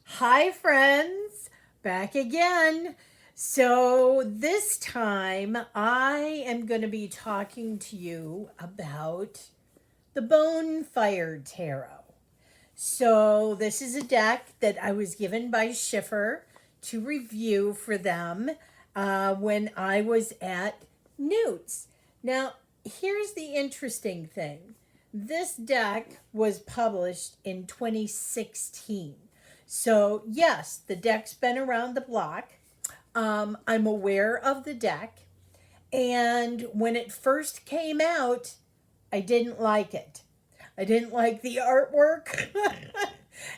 Hi, friends, back again. So, this time I am going to be talking to you about the Bonefire Tarot. So, this is a deck that I was given by Schiffer to review for them when I was at Newt's. Now, here's the interesting thing this deck was published in 2016. So, yes, the deck's been around the block. I'm aware of the deck. And when it first came out, I didn't like it. I didn't like the artwork.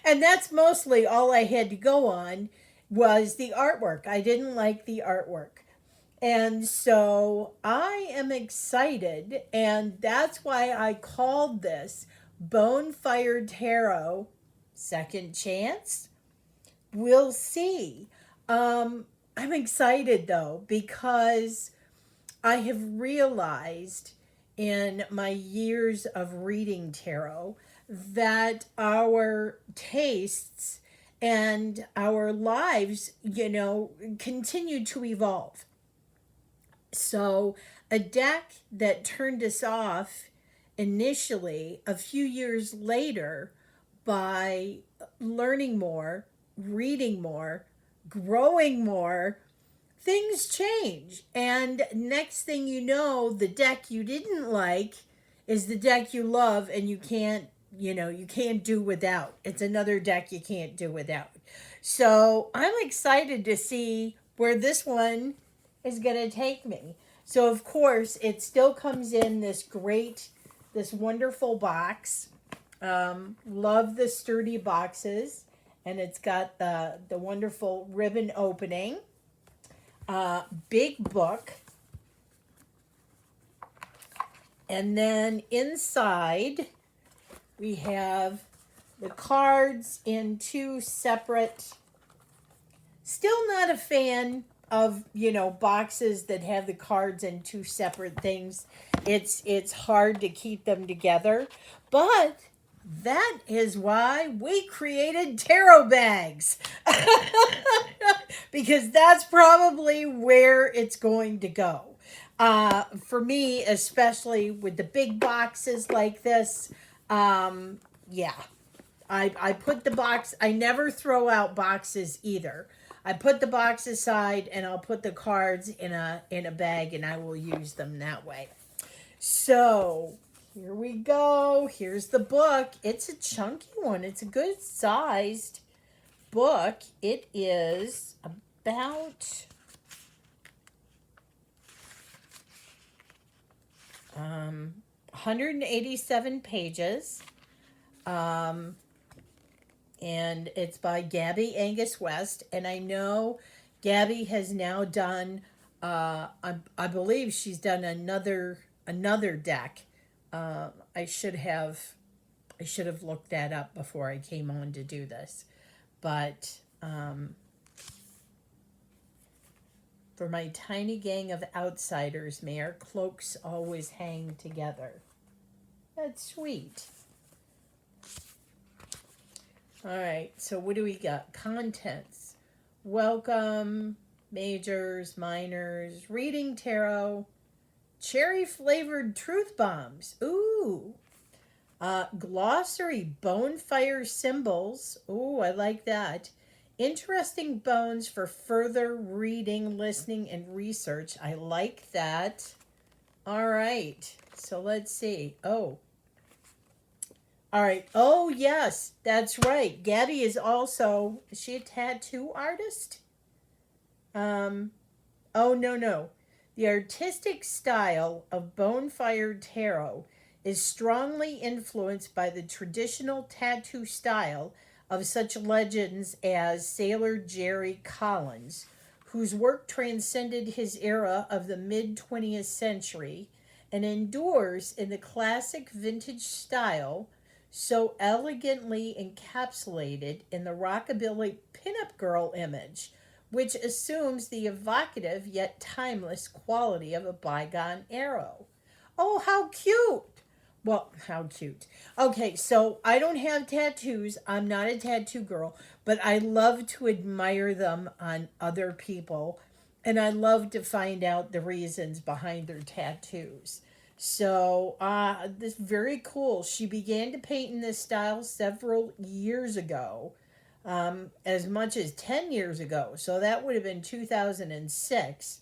And that's mostly all I had to go on was the artwork. I didn't like the artwork. And so I am excited, and that's why I called this Bonefire Tarot Second Chance. We'll see. I'm excited though because I have realized in my years of reading tarot that our tastes and our lives, continue to evolve. So, a deck that turned us off initially, a few years later, by learning more, reading more, growing more, things change. And next thing you know, the deck you didn't like is the deck you love, and you can't do without. It's another deck you can't do without. So I'm excited to see where this one is going to take me. So, of course, it still comes in this wonderful box. Love the sturdy boxes. And it's got the wonderful ribbon opening. Big book. And then inside, we have the cards in two separate. Still not a fan of boxes that have the cards in two separate things. It's hard to keep them together, but that is why we created tarot bags. Because that's probably where it's going to go. For me, especially with the big boxes like this, yeah, I put the box. I never throw out boxes either. I put the box aside and I'll put the cards in a bag and I will use them that way. So here we go. Here's the book. It's a chunky one. It's a good sized book. It is about 187 pages. And it's by Gabby Angus West. And I know Gabby has now done, I believe she's done another deck. I should have looked that up before I came on to do this, but for my tiny gang of outsiders, may our cloaks always hang together. That's sweet. All right, so what do we got? Contents. Welcome, majors, minors, reading tarot, cherry flavored truth bombs. Ooh. Glossary, bonefire symbols. Ooh, I like that. Interesting bones for further reading, listening, and research. I like that. All right, so let's see. Oh, all right. Oh, yes, that's right. Gabby is she a tattoo artist? Um, oh, no. The artistic style of Bonefire Tarot is strongly influenced by the traditional tattoo style of such legends as Sailor Jerry Collins, whose work transcended his era of the mid 20th century and endures in the classic vintage style so elegantly encapsulated in the rockabilly pinup girl image, which assumes the evocative yet timeless quality of a bygone era. Oh, how cute! Well, how cute. Okay, so I don't have tattoos. I'm not a tattoo girl, but I love to admire them on other people. And I love to find out the reasons behind their tattoos. So, this very cool. She began to paint in this style several years ago, as much as 10 years ago. So that would have been 2006.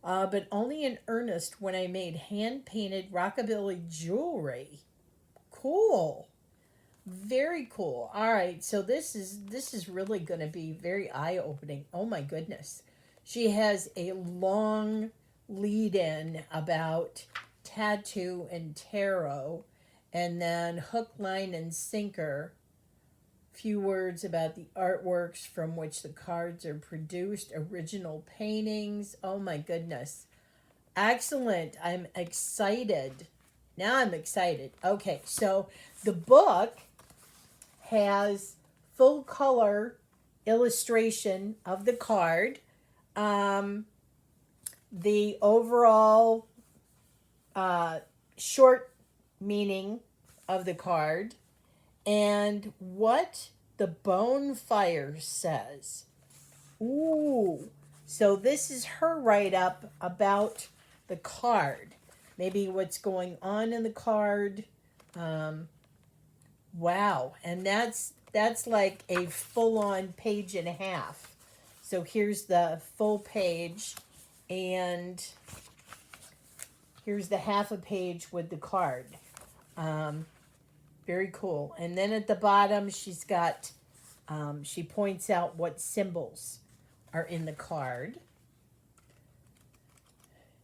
But only in earnest when I made hand painted rockabilly jewelry. Cool. Very cool. All right, so this is really going to be very eye-opening. Oh my goodness. She has a long lead in about tattoo and tarot, and then hook, line, and sinker. Few words about the artworks from which the cards are produced, original paintings. Oh my goodness. Excellent. I'm excited. Now I'm excited. Okay, so the book has full color illustration of the card, um, the overall short meaning of the card, and what the Bonefire says. Ooh. So this is her write up about the card. Maybe what's going on in the card. Wow. And that's like a full on page and a half. So here's the full page, and here's the half a page with the card. Very cool. And then at the bottom, she's got, she points out what symbols are in the card.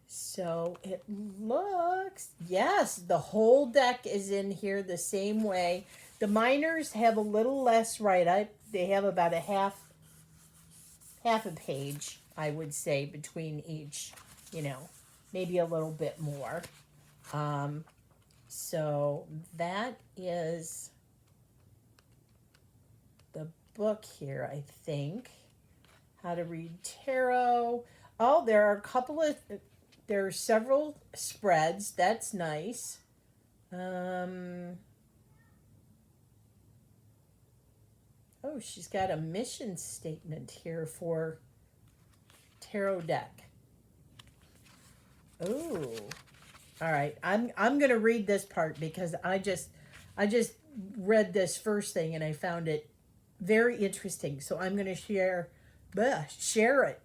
So it looks, yes, the whole deck is in here the same way. The minors have a little less write-up. They have about a half a page, I would say, between each, maybe a little bit more. So that is the book here, I think. How to read tarot. Oh, there are several spreads. That's nice. Oh, she's got a mission statement here for tarot deck. Oh. All right. I'm going to read this part because I just read this first thing and I found it very interesting. So I'm going to share it.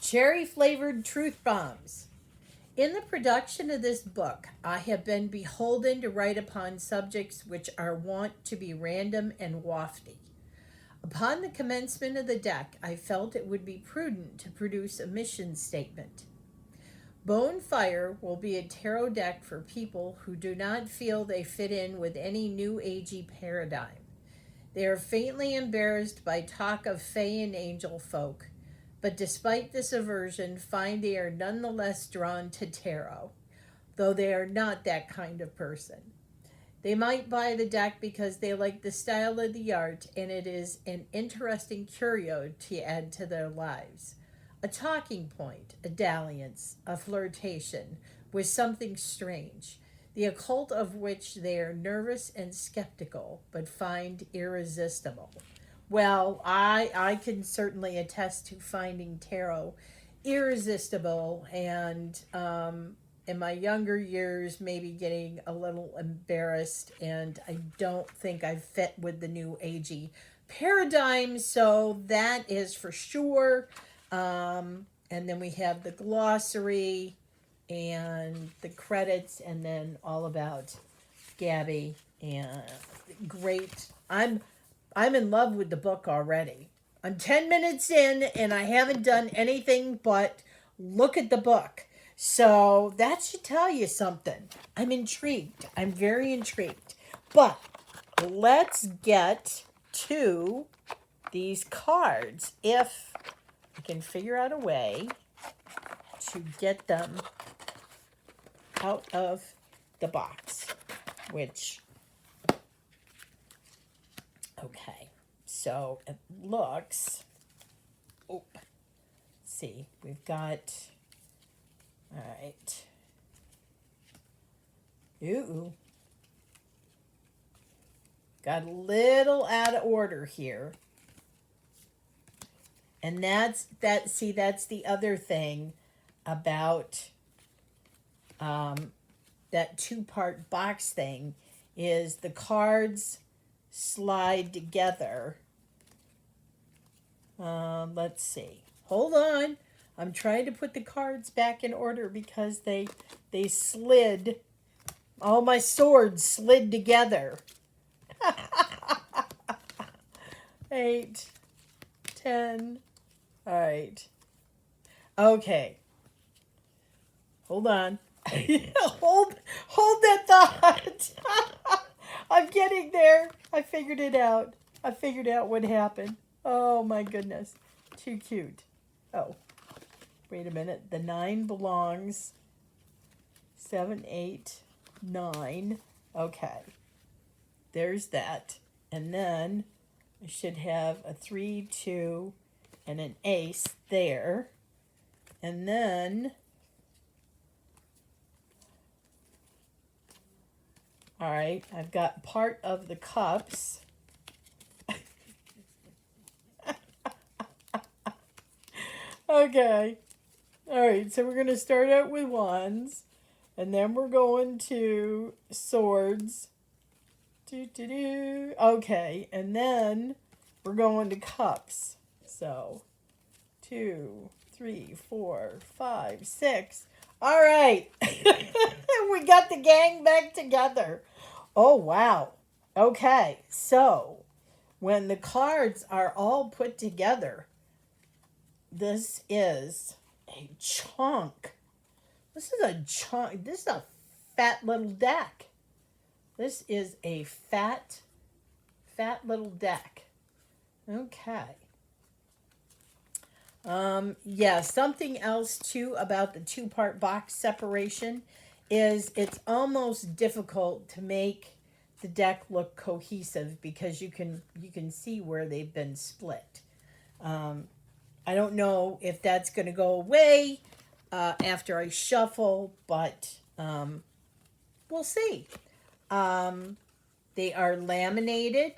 Cherry flavored truth bombs. In the production of this book, I have been beholden to write upon subjects which are wont to be random and wafty. Upon the commencement of the deck, I felt it would be prudent to produce a mission statement. Bonefire will be a tarot deck for people who do not feel they fit in with any new agey paradigm. They are faintly embarrassed by talk of fae and angel folk, but despite this aversion, find they are nonetheless drawn to tarot, though they are not that kind of person. They might buy the deck because they like the style of the art and it is an interesting curio to add to their lives. A talking point, a dalliance, a flirtation with something strange, the occult of which they are nervous and skeptical, but find irresistible. Well, I can certainly attest to finding tarot irresistible, and in my younger years, maybe getting a little embarrassed, and I don't think I fit with the new agey paradigm, so that is for sure. And then we have the glossary and the credits, and then all about Gabby. And great. I'm in love with the book already. I'm 10 minutes in and I haven't done anything but look at the book. So that should tell you something. I'm intrigued. I'm very intrigued. But let's get to these cards. If I can figure out a way to get them out of the box, which, okay, so it looks, let's see, we've got, all right, Ooh. Got a little out of order here. And that's the other thing about that two-part box thing is the cards slide together. Let's see. Hold on. I'm trying to put the cards back in order because they slid. All my swords slid together. 8, 10. All right. Okay. Hold on. hold that thought. I'm getting there. I figured it out. I figured out what happened. Oh my goodness. Too cute. Oh. Wait a minute. The 9 belongs. 7, 8, 9. Okay. There's that. And then I should have a 3, 2, and an ace there. And then, all right, I've got part of the cups. Okay. All right, so we're going to start out with wands. And then we're going to swords. Okay, and then we're going to cups. So, 2, 3, 4, 5, 6. All right. We got the gang back together. Oh, wow. Okay, so when the cards are all put together, this is a chunk. This is a chunk. This is a fat little deck. This is a fat little deck. Okay. Yeah, something else too about the two-part box separation is it's almost difficult to make the deck look cohesive because you can see where they've been split. I don't know if that's going to go away after I shuffle, but we'll see. They are laminated.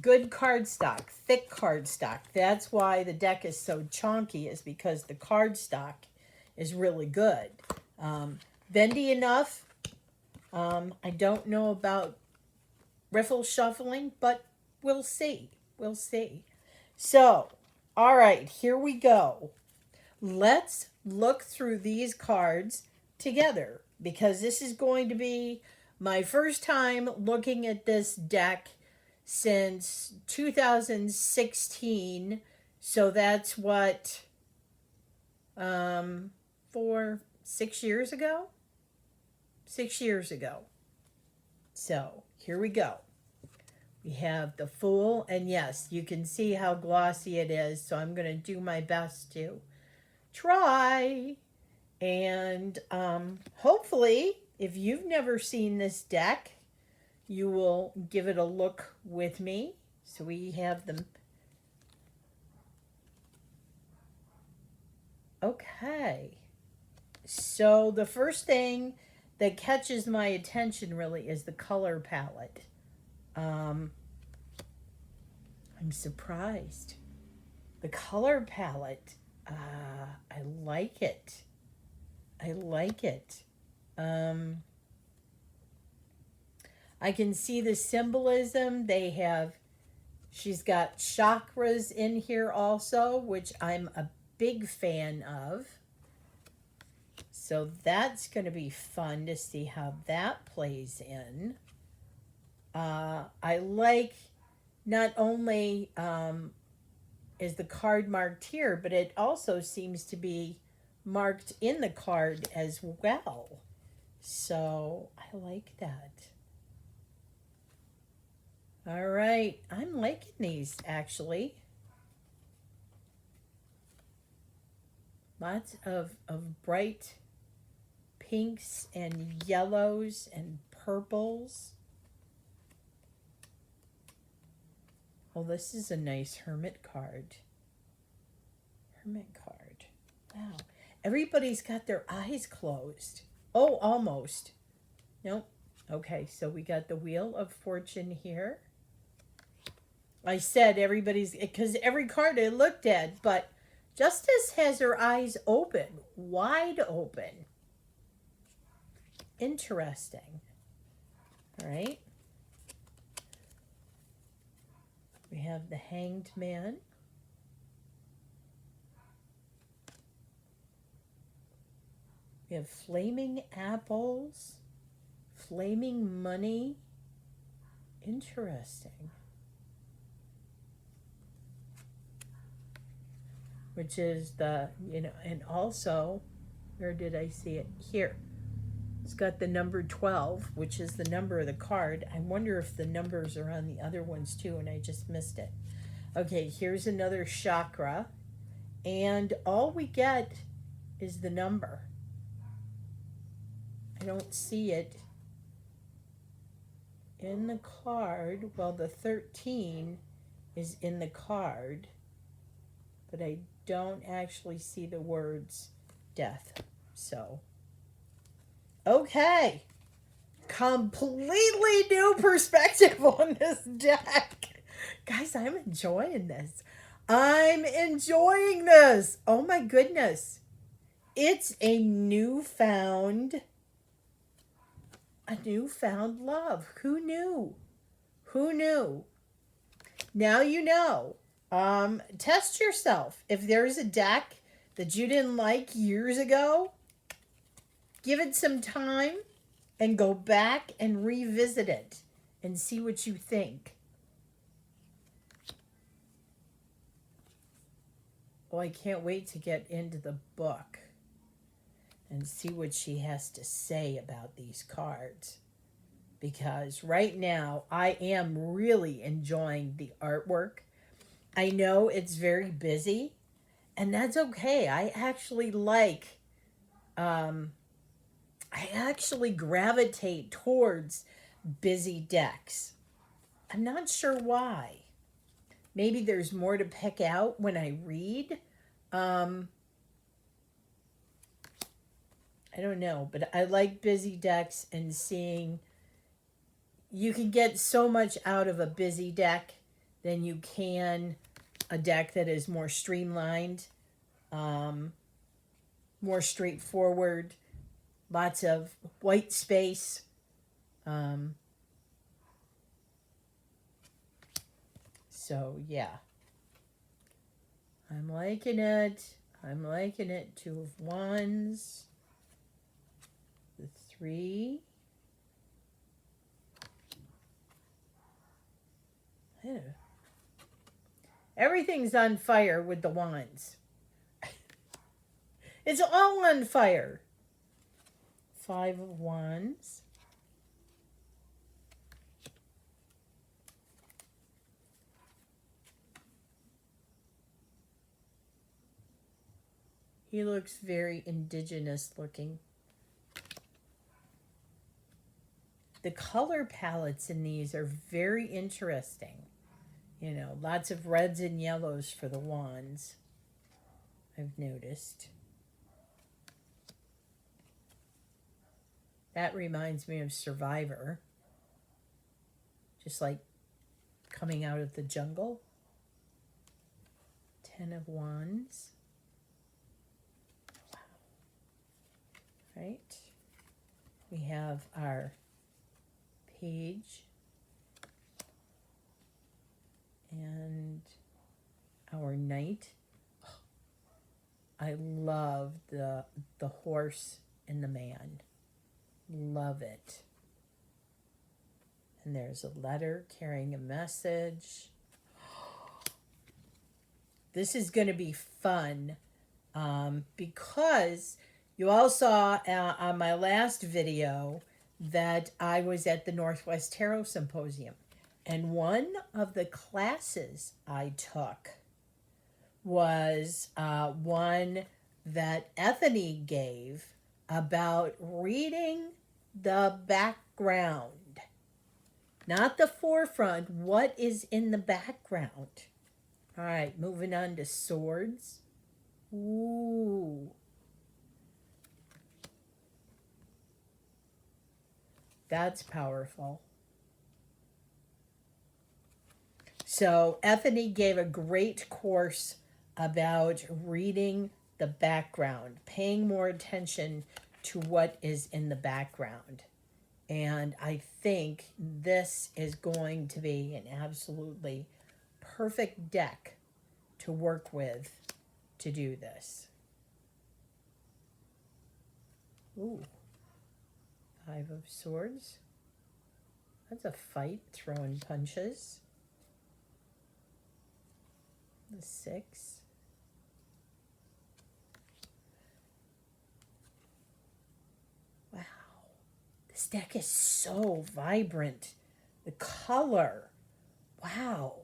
Good cardstock, thick cardstock. That's why the deck is so chunky, is because the cardstock is really good. Bendy enough. I don't know about riffle shuffling, but we'll see. We'll see. So, all right, here we go. Let's look through these cards together because this is going to be my first time looking at this deck since 2016. So that's what, 6 years ago? 6 years ago. So here we go. We have the Fool, and yes, you can see how glossy it is, so I'm going to do my best to try. And hopefully, if you've never seen this deck, you will give it a look with me. So we have them. Okay. So the first thing that catches my attention really is the color palette. I'm surprised. The color palette, I like it. I like it. I can see the symbolism. She's got chakras in here also, which I'm a big fan of. So that's going to be fun to see how that plays in. I like not only is the card marked here, but it also seems to be marked in the card as well. So I like that. All right, I'm liking these actually. Lots of bright pinks and yellows and purples. Oh, this is a nice hermit card. Hermit card. Wow. Everybody's got their eyes closed. Oh, almost. Nope. Okay, so we got the Wheel of Fortune here. I said everybody's, because every card I looked at, but Justice has her eyes open, wide open. Interesting. All right. We have the Hanged Man. We have Flaming Apples, Flaming Money. Interesting. Which is the, and also, where did I see it? Here. It's got the number 12, which is the number of the card. I wonder if the numbers are on the other ones too, and I just missed it. Okay, here's another chakra. And all we get is the number. I don't see it in the card. Well, the 13 is in the card, but I don't actually see the words death. So, okay. Completely new perspective on this deck. Guys, I'm enjoying this. I'm enjoying this. Oh my goodness. It's a newfound love. Who knew? Who knew? Now you know. Test yourself. If there's a deck that you didn't like years ago, give it some time and go back and revisit it and see what you think. Oh, I can't wait to get into the book and see what she has to say about these cards. Because right now, I am really enjoying the artwork. I know it's very busy, and that's okay. I actually gravitate towards busy decks. I'm not sure why. Maybe there's more to pick out when I read. I don't know, but I like busy decks and seeing you can get so much out of a busy deck than you can a deck that is more streamlined, more straightforward, lots of white space. So, yeah. I'm liking it. I'm liking it. 2 of Wands. The 3. Yeah. Everything's on fire with the Wands. It's all on fire. 5 of Wands. He looks very indigenous looking. The color palettes in these are very interesting. You know, lots of reds and yellows for the wands, I've noticed. That reminds me of Survivor. Just like coming out of the jungle. 10 of Wands. Wow. Right. We have our Page. And our Knight. Oh, I love the horse and the man. Love it. And there's a letter carrying a message. This is going to be fun because you all saw on my last video that I was at the Northwest Tarot Symposium. And one of the classes I took was one that Ethany gave about reading the background. Not the forefront, what is in the background. All right, moving on to Swords. Ooh. That's powerful. So Ethany gave a great course about reading the background, paying more attention to what is in the background. And I think this is going to be an absolutely perfect deck to work with to do this. Ooh, Five of Swords. That's a fight, throwing punches. The Six. Wow. This deck is so vibrant. The color. Wow.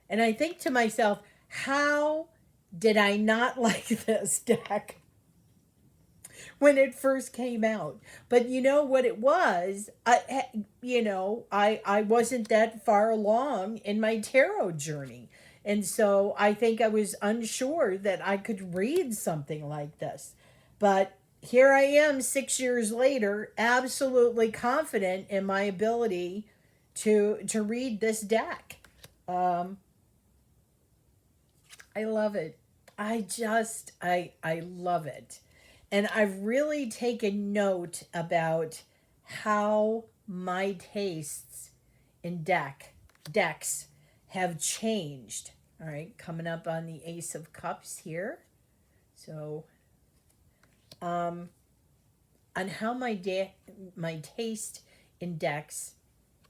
And I think to myself, how did I not like this deck when it first came out? But you know what it was? I wasn't that far along in my tarot journey. And so I think I was unsure that I could read something like this. But here I am 6 years later, absolutely confident in my ability to read this deck. Um, I love it. I love it. And I've really taken note about how my tastes in decks have changed. All right, coming up on the Ace of Cups here. So, on how my taste in decks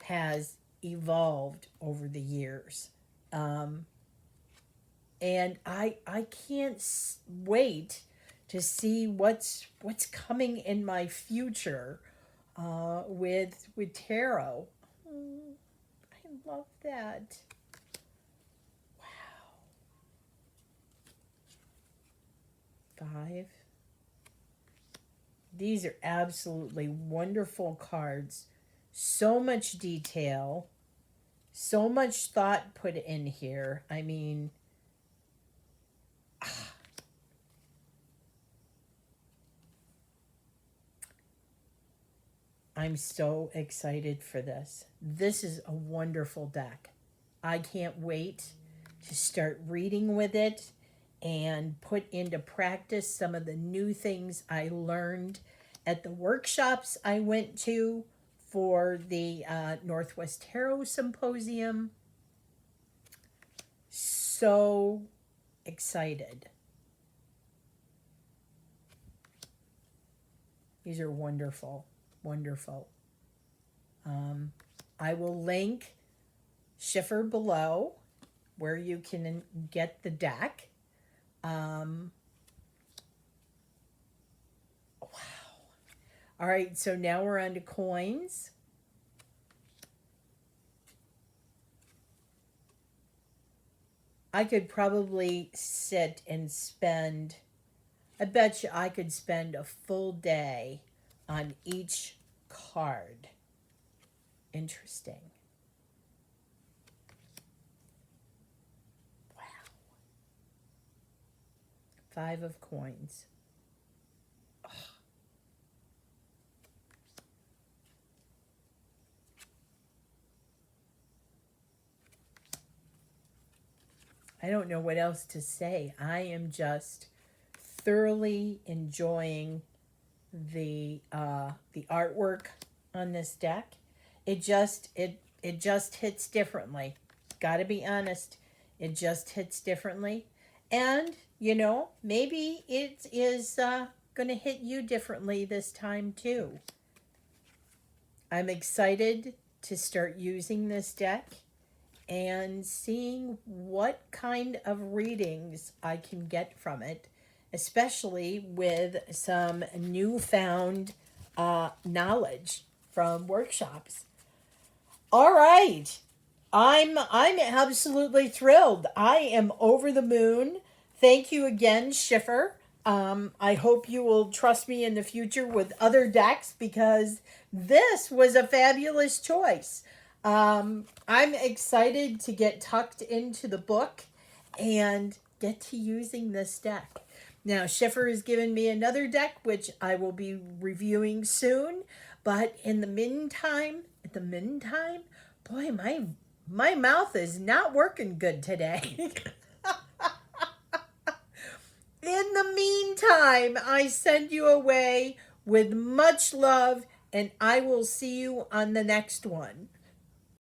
has evolved over the years. Um, and I can't wait to see what's coming in my future with tarot. Oh, I love that. Wow. Five. These are absolutely wonderful cards. So much detail, so much thought put in here. I mean, I'm so excited for this. This is a wonderful deck. I can't wait to start reading with it and put into practice some of the new things I learned at the workshops I went to for the Northwest Tarot Symposium. So excited. These are wonderful, wonderful. I will link Schiffer below where you can get the deck. Wow. All right, so now we're on to coins. I could probably sit and spend, I bet you I could spend a full day on each card. Interesting. Wow. Five of coins. Oh. I don't know what else to say. I am just thoroughly enjoying the artwork on this deck. It just hits differently. Got to be honest. It just hits differently. And, maybe it is going to hit you differently this time too. I'm excited to start using this deck and seeing what kind of readings I can get from it, especially with some newfound knowledge from workshops. All right. I'm absolutely thrilled. I am over the moon. Thank you again, Schiffer. I hope you will trust me in the future with other decks because this was a fabulous choice. I'm excited to get tucked into the book and get to using this deck. Now, Schiffer has given me another deck, which I will be reviewing soon. But in the meantime, boy, my mouth is not working good today. In the meantime, I send you away with much love, and I will see you on the next one.